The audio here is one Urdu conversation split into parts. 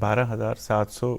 12,700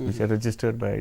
which are registered by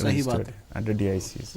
registered under DICs।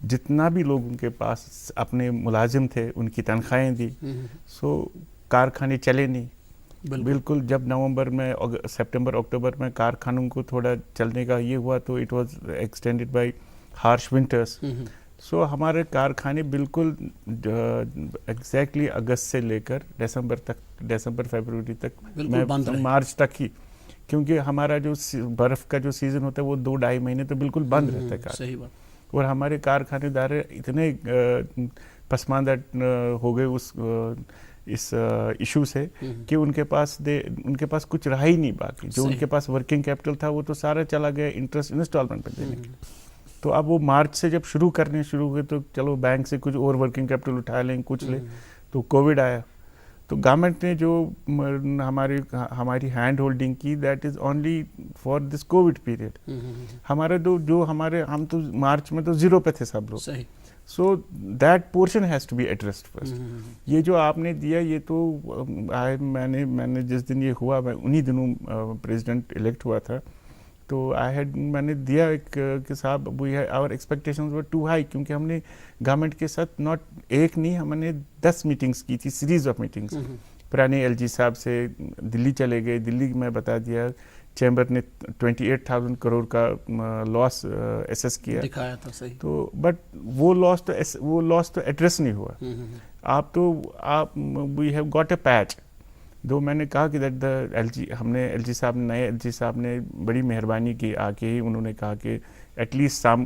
جتنا بھی لوگوں کے پاس اپنے ملازم تھے ان کی تنخواہیں دی. سو کارخانے چلے نہیں بالکل. جب نومبر میں سپٹمبر اکتوبر میں کارخانوں کو تھوڑا چلنے کا یہ ہوا تو it was extended by harsh winters. So ہمارے کارخانے بالکل ایگزیکٹلی اگست سے لے کر دسمبر فیبروری تک, مارچ تک ہی, کیونکہ ہمارا جو برف کا جو سیزن ہوتا ہے وہ 2-2.5 مہینے تو بالکل بند رہتا ہے. صحیح بات. اور ہمارے کارخانے دار اتنے پسماندہ ہو گئے اس ایشو سے کہ ان کے پاس کچھ رہا ہی نہیں باقی. جو ان کے پاس ورکنگ کیپٹل تھا وہ تو سارا چلا گیا انٹرسٹ انسٹالمنٹ پہ دینے کے. تو اب وہ مارچ سے جب شروع ہوئے تو چلو بینک سے کچھ اور ورکنگ کیپٹل اٹھا لیں, کچھ لیں. تو کووڈ آیا تو گورنمنٹ نے جو ہماری ہینڈ ہولڈنگ کی, that is only for this Covid period. ہم تو مارچ میں تو 0 پہ تھے سب لوگ. So that portion has to be addressed first. یہ جو آپ نے دیا یہ تو میں نے جس دن یہ ہوا میں انہی دنوں پریزیڈنٹ الیکٹ ہوا تھا تو میں نے دیا کہ صاحب آور ایکسپیکٹیشنز ور ٹو ہائی, کیونکہ ہم نے گورنمنٹ کے ساتھ ناٹ ایک نہیں, ہم نے 10 میٹنگز کی تھی, سیریز آف میٹنگز. پرانے LG صاحب سے دلی چلے گئے, دلی میں بتا دیا, چیمبر نے 28,000 کروڑ کا لاس ایسس کیا دکھایا تھا. صحیح. تو بٹ وہ لاس تو ایڈریس نہیں ہوا. آپ وی ہیو گاٹ اے پیچ. دو میں نے کہا کہ دیٹ دا نئے ایل جی صاحب نے بڑی مہربانی کی, آ کے ہی انہوں نے کہا کہ at least some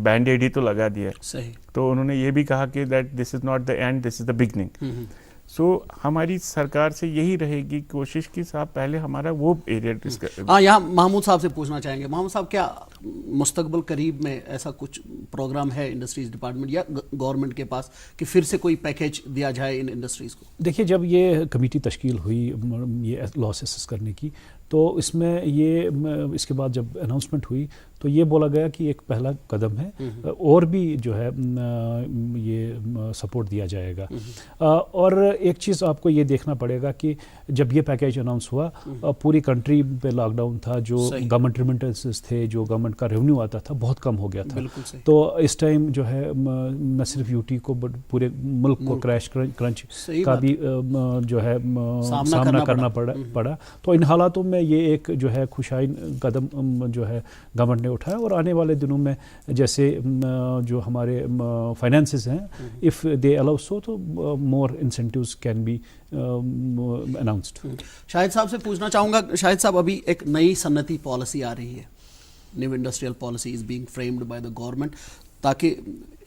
band aid ہی تو لگا دیا. صحیح. تو انہوں نے یہ بھی کہا کہ that this is not the end, this is the beginning. So ہماری سرکار سے یہی رہے گی کوشش کی صاحب پہلے ہمارا وہ ایریا. یہاں محمود صاحب سے پوچھنا چاہیں گے. محمود صاحب, کیا مستقبل قریب میں ایسا کچھ پروگرام ہے انڈسٹریز ڈپارٹمنٹ یا گورنمنٹ کے پاس کہ پھر سے کوئی پیکیج دیا جائے ان انڈسٹریز کو؟ دیکھیے, جب یہ کمیٹی تشکیل ہوئی یہ لاس ایسس کرنے کی تو اس میں اس کے بعد جب اناؤنسمنٹ ہوئی تو یہ بولا گیا کہ ایک پہلا قدم ہے, اور بھی جو ہے یہ سپورٹ دیا جائے گا. اور ایک چیز آپ کو یہ دیکھنا پڑے گا کہ جب یہ پیکیج اناؤنس ہوا پوری کنٹری پہ لاک ڈاؤن تھا, جو گورنمنٹ ریمیٹنسز تھے, جو گورنمنٹ کا ریونیو آتا تھا بہت کم ہو گیا تھا. تو اس ٹائم جو ہے نہ صرف UT کو بٹ پورے ملک کو کریش کرنچ کا بھی جو ہے سامنا کرنا پڑا. تو ان حالاتوں میں یہ ایک جو ہے خوشائن قدم جو ہے گورنمنٹ نے اٹھایا, اور آنے والے دنوں میں جیسے جو ہمارے فائنینسز ہیں اف دے الاؤ سو تو مور انسینٹیوز کین بی اناؤنسڈ. شاہد صاحب سے پوچھنا چاہوں گا. شاہد صاحب, ابھی ایک نئی صنعتی پالیسی آ رہی ہے, new industrial policy is being framed by the government, تاکہ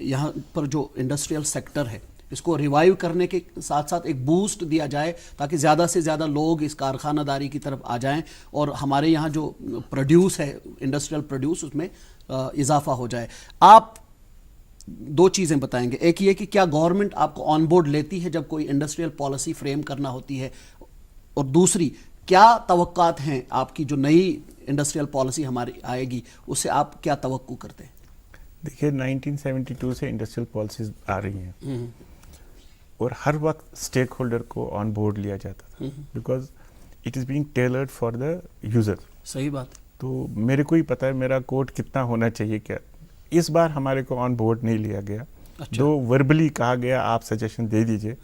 یہاں پر جو انڈسٹریل سیکٹر ہے اس کو ریوائیو کرنے کے ساتھ ساتھ ایک بوسٹ دیا جائے تاکہ زیادہ سے زیادہ لوگ اس کارخانہ داری کی طرف آ جائیں اور ہمارے یہاں جو پروڈیوس ہے انڈسٹریل پروڈیوس اس میں اضافہ ہو جائے. آپ 2 چیزیں بتائیں گے. ایک یہ کہ کیا گورنمنٹ آپ کو آن بورڈ لیتی ہے جب کوئی انڈسٹریل پالیسی فریم کرنا ہوتی ہے, اور دوسری کیا توقعات ہیں آپ کی جو نئی انڈسٹریل پالیسی ہماری آئے گی اس سے آپ کیا توقع کرتے ہیں؟ دیکھیے 1972 سے انڈسٹریل پالیسیز آ رہی ہیں اور ہر وقت اسٹیک ہولڈر کو آن بورڈ لیا جاتا تھا, because it is being tailored for the user. صحیح بات. تو میرے کو ہی پتا ہے میرا کوڈ کتنا ہونا چاہیے. کیا اس بار ہمارے کو آن بورڈ نہیں لیا گیا. جو وربلی کہا گیا آپ سجیشن دے دیجئے.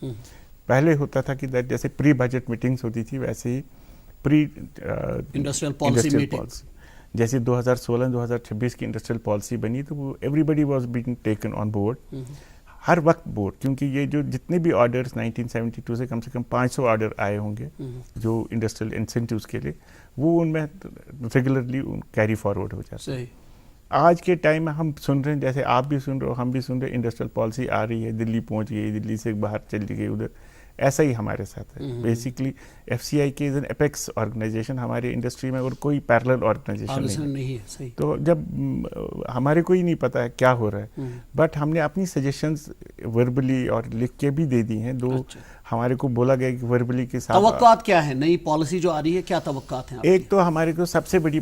پہلے ہوتا تھا کہ جیسے پری بجٹ میٹنگز ہوتی تھی ویسے ہی پری انڈسٹریل پالیسی میٹنگ جیسے 2016-2026 کی انڈسٹریل پالیسی بنی تو وہ everybody was being taken on board. ہر وقت بورڈ, کیونکہ یہ جو جتنے بھی آرڈرز 1972 سے کم 500 آرڈر آئے ہوں گے جو انڈسٹریل انسینٹیوز کے لیے, وہ ان میں ریگولرلی کیری فارورڈ ہو جاتا ہے. آج کے ٹائم میں ہم سن رہے ہیں, جیسے آپ بھی سن رہے ہو ہم بھی سن رہے ہیں, انڈسٹریل پالیسی آ رہی ہے, دلی پہنچ گئی, دلی سے باہر چلی گئی ادھر. ایسا ہی ہمارے ساتھ ہے. بیسکلی FCI کے از این اپیکس آرگنائزیشن ہماری انڈسٹری میں, اور کوئی پیرلل آرگنائزیشن نہیں ہے. تو جب ہمارے کو ہی نہیں پتا ہے کیا ہو رہا ہے, بٹ ہم نے اپنی سجیشنز وربلی اور لکھ کے بھی دے دی ہیں. ہمارے کو بولا گیا کہ وربلی کے ساتھ توقعات کیا ہیں نئی پالیسی جو آ رہی ہے, کیا توقعات ہیں؟ ایک تو ہمارے کو سب سے بڑی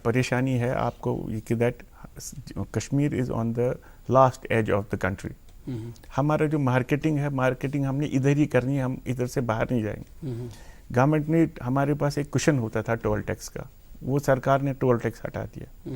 پریشانی ہے آپ کو کہ that Kashmir is on the last edge of the country. ہمارا جو مارکیٹنگ ہے, مارکیٹنگ ہم نے ادھر ہی کرنی ہے, ہم ادھر سے باہر نہیں جائیں گے. گورنمنٹ نے ہمارے پاس ایک کشن ہوتا تھا ٹول ٹیکس کا, وہ سرکار نے ٹول ٹیکس ہٹا دیا.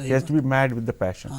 He has to be mad with the passion.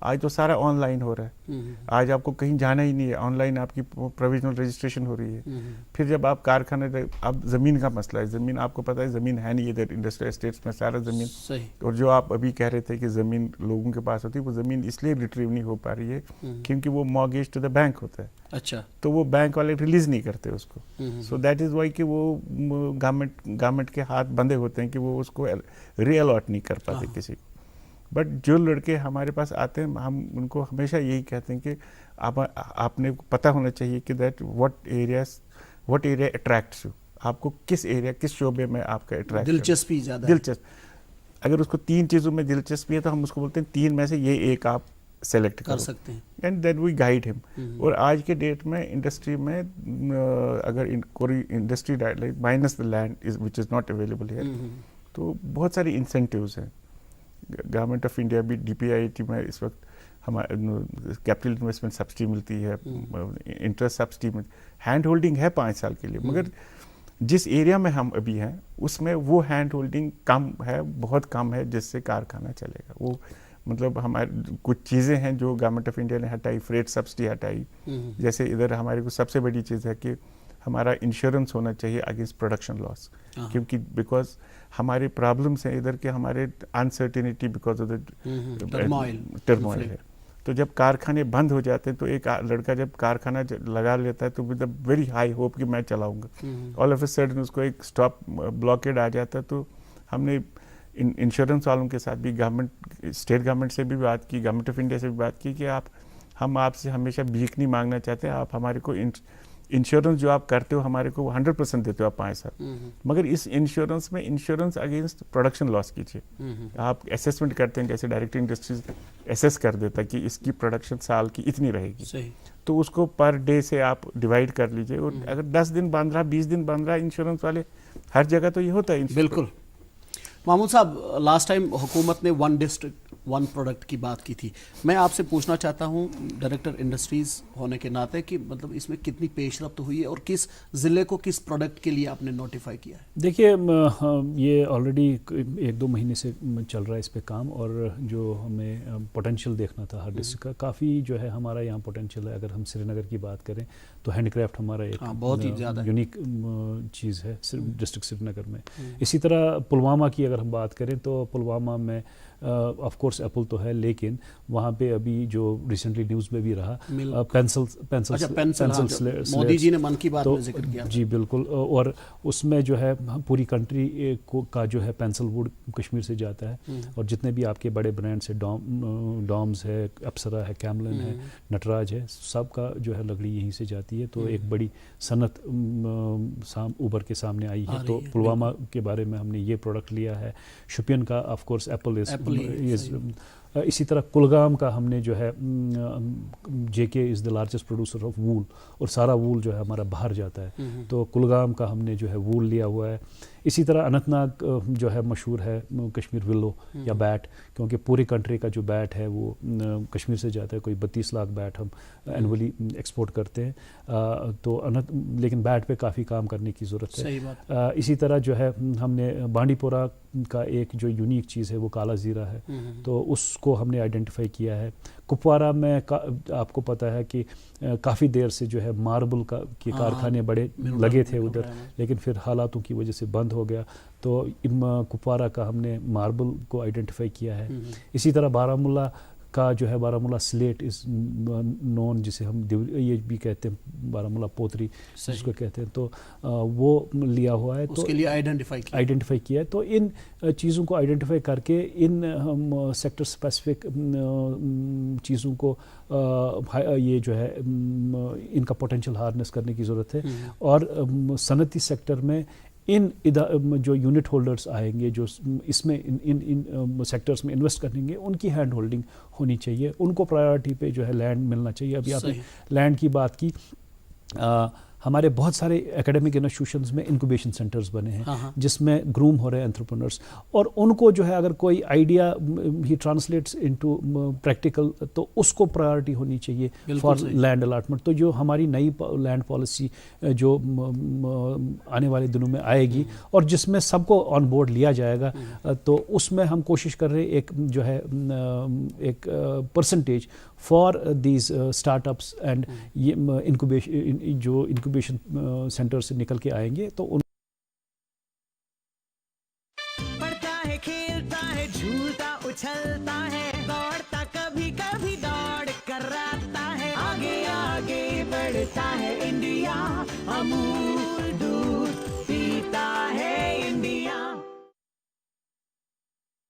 آج تو سارا آن لائن ہو رہا ہے. آج آپ کو کہیں جانا ہی نہیں ہے, آن لائن آپ کی پروویژنل رجسٹریشن ہو رہی ہے. پھر جب آپ کارخانے, اب زمین کا مسئلہ ہے, زمین آپ کو پتہ ہے زمین ہے نہیں ادھر انڈسٹریل اسٹیٹس میں سارا زمین. اور جو آپ ابھی کہہ رہے تھے کہ زمین لوگوں کے پاس ہوتی ہے, وہ زمین اس لیے ریٹریو نہیں ہو پا رہی ہے کیونکہ وہ مارگیج ٹو دا بینک ہوتا ہے. اچھا, تو وہ بینک والے ریلیز نہیں کرتے اس کو. سو دیٹ از وائی کہ وہ گورنمنٹ کے ہاتھ بندھے ہوتے ہیں کہ وہ اس کو ری الاٹ نہیں کر پاتے کسی کو. بٹ جو لڑکے ہمارے پاس آتے ہیں, ہم ان کو ہمیشہ یہی کہتے ہیں کہ آپ نے پتہ ہونا چاہیے کہ that what area attracts you, آپ کو کس ایریا کس شعبے میں آپ کا اٹریکٹ دلچسپی زیادہ, دلچسپ. اگر اس کو 3 چیزوں میں دلچسپی ہے تو ہم اس کو بولتے ہیں 3 میں سے یہ ایک آپ سلیکٹ کر سکتے ہیں, اینڈ دین وی گائیڈ ہم. اور آج کے ڈیٹ میں انڈسٹری میں اگر کوئی industry minus the land which is not available here, تو بہت ساری انسینٹیوز ہیں. گورنمنٹ آف انڈیا بھی DPIIT میں اس وقت ہمارے کیپٹل انویسٹمنٹ سبسڈی ملتی ہے, انٹرسٹ سبسڈی ملتی ہے, ہینڈ ہولڈنگ ہے 5 سال کے لیے. مگر جس ایریا میں ہم ابھی ہیں اس میں وہ ہینڈ ہولڈنگ کم ہے, بہت کم ہے, جس سے کارخانہ چلے گا. وہ مطلب ہمارے کچھ چیزیں ہیں جو گورنمنٹ آف انڈیا نے ہٹائی, فریٹ سبسڈی ہٹائی. جیسے ادھر ہمارے کو سب سے بڑی چیز ہے کہ ہمارا انشورنس ہونا چاہیے اگینسٹ پروڈکشن لاس, کیونکہ بیکاز ہمارے پرابلمس ہیں ادھر کے, ہمارے uncertainty because of the turmoil ہے. تو جب کارخانے بند ہو جاتے ہیں تو ایک لڑکا جب کارخانہ لگا لیتا ہے تو with a very high hope کہ میں چلاؤں گا, آل آف اے سڈن اس کو ایک اسٹاپ بلاکیڈ آ جاتا ہے. تو ہم نے انشورنس والوں کے ساتھ بھی, گورنمنٹ اسٹیٹ گورنمنٹ سے بھی بات کی, گورنمنٹ آف انڈیا سے بھی بات کی کہ ہم آپ سے ہمیشہ بھیک نہیں مانگنا چاہتے, آپ ہمارے کو انشورنس جو آپ کرتے ہو ہمارے کو وہ 100% دیتے ہو آپ 5 سال. مگر اس انشورنس میں انشورنس اگینسٹ پروڈکشن لاس کیجیے. آپ اسیسمنٹ کرتے ہیں, جیسے ڈائریکٹ انڈسٹریز اسیس کر دیتا کہ اس کی پروڈکشن سال کی اتنی رہے گی, تو اس کو پر ڈے سے آپ ڈیوائڈ کر لیجیے. اور اگر 10 دن بند رہا, 20 دن بند رہا, انشورنس والے ہر جگہ تو یہ ہوتا ہے. بالکل. محمود صاحب, لاسٹ ٹائم حکومت نے 1 ڈسٹرکٹ 1 پروڈکٹ کی بات کی تھی. میں آپ سے پوچھنا چاہتا ہوں ڈائریکٹر انڈسٹریز ہونے کے ناطے کہ مطلب اس میں کتنی پیش رفت ہوئی ہے اور کس ضلع کو کس پروڈکٹ کے لیے آپ نے نوٹیفائی کیا ہے؟ دیکھیے, یہ آلریڈی 1-2 مہینے سے چل رہا ہے اس پہ کام, اور جو ہمیں پوٹینشیل دیکھنا تھا ہر ڈسٹرکٹ کا, کافی جو ہے ہمارا یہاں پوٹینشیل ہے. اگر ہم سری نگر کی بات کریں تو ہینڈی کرافٹ ہمارا ایک بہت ہی زیادہ یونیک چیز ہے ڈسٹرکٹ سری نگر میں. اسی طرح پلوامہ کی اگر ہم بات کریں تو پلوامہ میں آف کورس ایپل تو ہے, لیکن وہاں پہ ابھی جو ریسنٹلی نیوز میں بھی رہا پینسل مودی جی نے من کی بات میں ذکر کیا. جی بالکل, اور اس میں جو ہے پوری کنٹری کا جو ہے پینسل ووڈ کشمیر سے جاتا ہے, اور جتنے بھی آپ کے بڑے برانڈس ہیں, ڈامز ہے, اپسرا ہے, کیملن ہے, نٹراج ہے, سب کا جو ہے لکڑی یہیں سے جاتی ہے. تو ایک بڑی صنعت اوبر کے سامنے آئی ہے. تو پلوامہ کے بارے میں ہم نے یہ پروڈکٹ لیا ہے. شوپین کا آف کورس ایپل اسی طرح کلگام کا ہم نے جو ہے JK is the largest producer of وول, اور سارا وول جو ہے ہمارا باہر جاتا ہے. تو کلگام کا ہم نے جو ہے وول لیا ہوا ہے. اسی طرح اننت ناگ جو ہے مشہور ہے کشمیر ولو یا بیٹ, کیونکہ پوری کنٹری کا جو بیٹ ہے وہ کشمیر سے جاتا ہے. کوئی 32 لاکھ بیٹ ہم اینولی ایکسپورٹ کرتے ہیں. تو لیکن بیٹ پہ کافی کام کرنے کی ضرورت ہے. اسی طرح جو ہے ہم نے بانڈی پورہ کا ایک جو یونیک چیز ہے وہ کالا زیرہ ہے, تو اس کو ہم نے آئیڈینٹیفائی کیا ہے. کپوارہ میں آپ کو پتہ ہے کہ کافی دیر سے جو ہے ماربل کے کارخانے بڑے لگے تھے ادھر, لیکن پھر حالاتوں کی وجہ سے بند ہو گیا. تو کپوارہ کا ہم نے ماربل کو آئیڈینٹیفائی کیا ہے. اسی طرح بارہمولہ کا جو ہے بارہمولہ سلیٹ از نون, جسے ہم یہ بھی کہتے ہیں بارہمولہ پوتری جس کو کہتے ہیں, تو وہ لیا ہوا ہے. تو اس کے لیے آئیڈینٹیفائی کیا ہے. تو ان چیزوں کو آئیڈینٹیفائی کر کے ان سیکٹر اسپیسیفک چیزوں کو یہ جو ہے ان کا پوٹینشیل ہارنس کرنے کی ضرورت ہے. اور صنعتی سیکٹر میں ان جو یونٹ ہولڈرز آئیں گے جو اس میں ان سیکٹرز میں انویسٹ کریں گے, ان کی ہینڈ ہولڈنگ ہونی چاہیے. ان کو پرائیورٹی پہ جو ہے لینڈ ملنا چاہیے. ابھی آپ نے لینڈ کی بات کی, ہمارے بہت سارے اکیڈمک انسٹیٹیوشنز میں انکوبیشن سینٹرز بنے ہیں جس میں گروم ہو رہے ہیں انٹرپرنرس, اور ان کو جو ہے اگر کوئی آئیڈیا ہی ٹرانسلیٹس انٹو پریکٹیکل تو اس کو پرائیورٹی ہونی چاہیے فار لینڈ الاٹمنٹ. تو جو ہماری نئی لینڈ پالیسی جو آنے والے دنوں میں آئے گی اور جس میں سب کو آن بورڈ لیا جائے گا, تو اس میں ہم کوشش کر رہے ہیں ایک جو ہے ایک percentage for these start ups and یہ انکوبیشن سینٹر سے نکل کے آئیں گے تو ان پڑھتا ہے, کھیلتا ہے, جھولتا اچھلتا ہے, دوڑتا کبھی کبھی دوڑ کراتا ہے, آگے آگے بڑھتا ہے انڈیا, امول دودھ پیتا ہے انڈیا.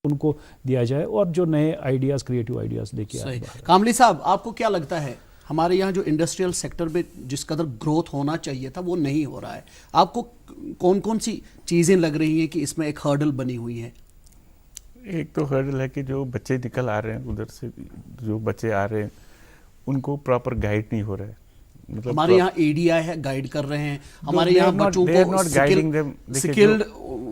ان کو دیا جائے اور جو نئے آئیڈیاز, کریٹو آئیڈیاز لے کے آئے. کاملی صاحب, آپ کو کیا لگتا ہے ہمارے یہاں جو انڈسٹریل سیکٹر میں جس قدر گروتھ ہونا چاہیے تھا وہ نہیں ہو رہا ہے, آپ کو کون کون سی چیزیں لگ رہی ہیں کہ اس میں ایک ہرڈل بنی ہوئی ہے؟ ایک تو ہرڈل ہے کہ جو بچے نکل آ رہے ہیں ادھر سے, جو بچے آ رہے ہیں ان کو پراپر گائیڈ نہیں ہو رہا ہے. ہمارے یہاں ADI ہے, گائیڈ کر رہے ہیں, ہمارے یہاں بچوں کو سکلڈ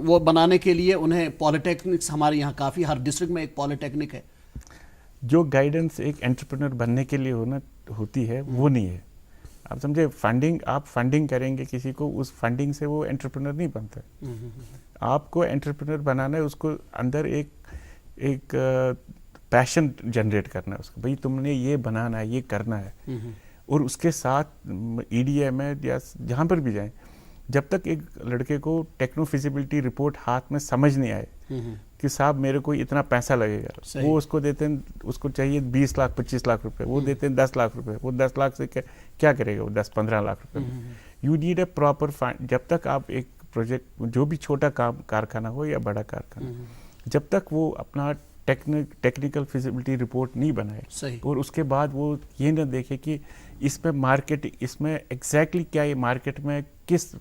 وہ بنانے کے لیے انہیں پالیٹیکنکس, ہمارے یہاں کافی, ہر ڈسٹرکٹ میں ایک پالیٹیکنک ہے. جو گائیڈنس ایک انٹرپرینر بننے کے لیے ہوتی ہے وہ نہیں ہے. آپ سمجھے, فنڈنگ, آپ فنڈنگ کریں گے کسی کو, اس فنڈنگ سے وہ انٹرپرینر نہیں بنتا. آپ کو انٹرپرینر بنانا ہے, اس کو اندر ایک پیشن جنریٹ کرنا ہے اس کو, بھئی تم نے یہ بنانا ہے, یہ کرنا ہے. اور اس کے ساتھ EDI میں یا جہاں پر بھی جائیں, جب تک ایک لڑکے کو ٹیکنو فیزیبلٹی رپورٹ ہاتھ میں سمجھ نہیں آئے کہ صاحب میرے کو اتنا پیسہ لگے گا, وہ اس کو دیتے ہیں, اس کو چاہیے 20 لاکھ 25 لاکھ روپے, وہ دیتے ہیں 10 لاکھ روپے, وہ 10 لاکھ سے کیا کرے گا, وہ 10-15 لاکھ روپے. یو نیڈ اے پراپر جب تک آپ ایک پروجیکٹ, جو بھی چھوٹا کارخانہ ہو یا بڑا کارخانہ, جب تک وہ اپنا ٹیکنیکل فیزیبلٹی رپورٹ نہیں بنائے اور اس کے بعد وہ یہ نہ دیکھے کہ اس میں مارکیٹ, اس میں ایگزیکٹلی کیا یہ مارکیٹ میں کس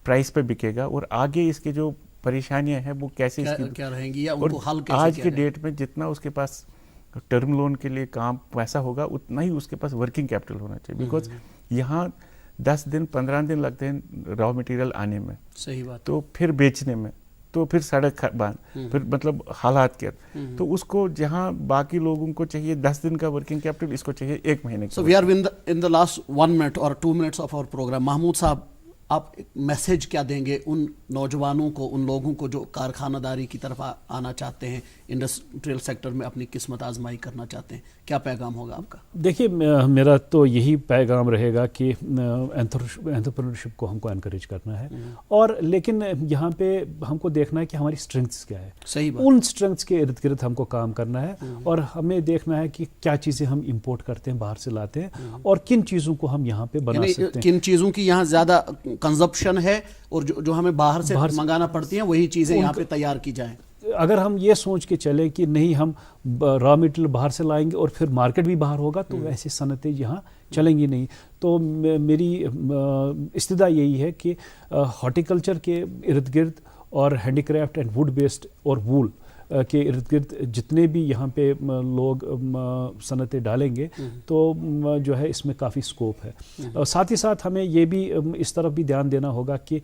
پرائس پہ بکے گا اور آگے اس کے جو پریشانیاں ہیں وہ کیسے کیا رہیں گی یا ان کو حل کیسے. آج کے ڈیٹ میں جتنا اس کے پاس ٹرم لون کے لیے کام پیسہ ہوگا اتنا ہی اس کے پاس ورکنگ کیپٹل ہونا چاہیے, بیکاز یہاں 10 دن 15 دن لگتے ہیں را مٹیریل آنے میں, صحیح بات, تو پھر بیچنے میں, تو پھر سڑک باندھ, پھر مطلب حالات کیا, تو اس کو جہاں باقی لوگوں کو چاہیے 10 دن کا ورکنگ کیپٹل, اس کو چاہیے 1 مہینے کا. So we are in the last 1 minute or 2 minutes of our program. Mahmood صاحب, آپ ایک میسیج کیا دیں گے ان نوجوانوں کو, ان لوگوں کو جو کارخانہ داری کی طرف آنا چاہتے ہیں, انڈسٹریل سیکٹر میں اپنی قسمت آزمائی کرنا چاہتے ہیں, کیا پیغام ہوگا آپ کا؟ دیکھیے, میرا تو یہی پیغام رہے گا کہ انٹرپرینورشپ کو ہم کو انکریج کرنا ہے, اور لیکن یہاں پہ ہم کو دیکھنا ہے کہ ہماری اسٹرینگس کیا ہے. صحیح بات, ان اسٹرینگس کے ارد گرد ہم کو کام کرنا ہے, اور ہمیں دیکھنا ہے کہ کیا چیزیں ہم امپورٹ کرتے ہیں, باہر سے لاتے ہیں, اور کن چیزوں کو ہم یہاں پہ بنا سکتے ہیں, کن چیزوں کی یہاں زیادہ کنزپشن ہے اور جو ہمیں باہر سے منگانا پڑتی ہیں وہی چیزیں یہاں پہ تیار کی جائیں. اگر ہم یہ سوچ کے چلیں کہ نہیں ہم را مٹیریل باہر سے لائیں گے اور پھر مارکیٹ بھی باہر ہوگا, تو ایسی صنعتیں یہاں چلیں گی نہیں. تو میری استدعا یہی ہے کہ ہارٹیکلچر کے ارد گرد اور handy craft and would based اور وول کے ارد گرد جتنے بھی یہاں پہ لوگ صنعتیں ڈالیں گے تو جو ہے اس میں کافی اسکوپ ہے. ساتھ ہی ساتھ ہمیں یہ بھی اس طرف بھی دھیان دینا ہوگا کہ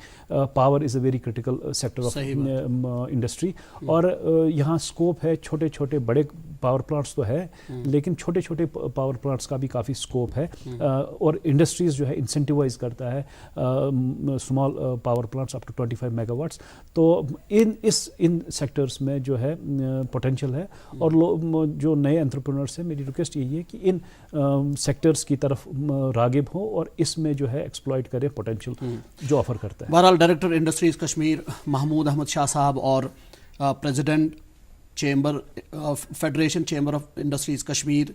power is a very critical sector of industry, اور یہاں اسکوپ ہے. چھوٹے چھوٹے بڑے پاور پلانٹس تو ہے, لیکن چھوٹے چھوٹے پاور پلانٹس کا بھی کافی اسکوپ ہے, اور انڈسٹریز جو ہے انسینٹیوائز کرتا ہے small power plants up to 25 megawatts. تو ان سیکٹرز میں جو ہے پوٹینشیل ہے, اور جو نئے انٹرپرینرس ہیں, میری ریکویسٹ یہی ہے کہ ان سیکٹرز کی طرف راغب ہوں اور اس میں جو ہے ایکسپلائٹ کریں پوٹینشیل جو آفر کرتا ہے. بہرحال ڈائریکٹر انڈسٹریز کشمیر محمود احمد شاہ صاحب اور president chamber federation chamber of industries Kashmir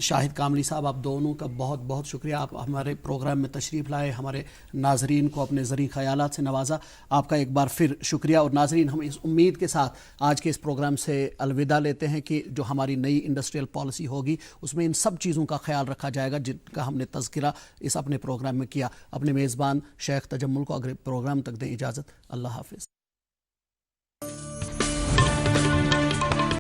شاہد کاملی صاحب, آپ دونوں کا بہت بہت شکریہ. آپ ہمارے پروگرام میں تشریف لائے, ہمارے ناظرین کو اپنے زرعی خیالات سے نوازا. آپ کا ایک بار پھر شکریہ. اور ناظرین, ہم اس امید کے ساتھ آج کے اس پروگرام سے الوداع لیتے ہیں کہ جو ہماری نئی انڈسٹریل پالیسی ہوگی اس میں ان سب چیزوں کا خیال رکھا جائے گا جن کا ہم نے تذکرہ اس اپنے پروگرام میں کیا. اپنے میزبان شیخ تجمل کو اگلے پروگرام تک دیں اجازت. اللہ حافظ.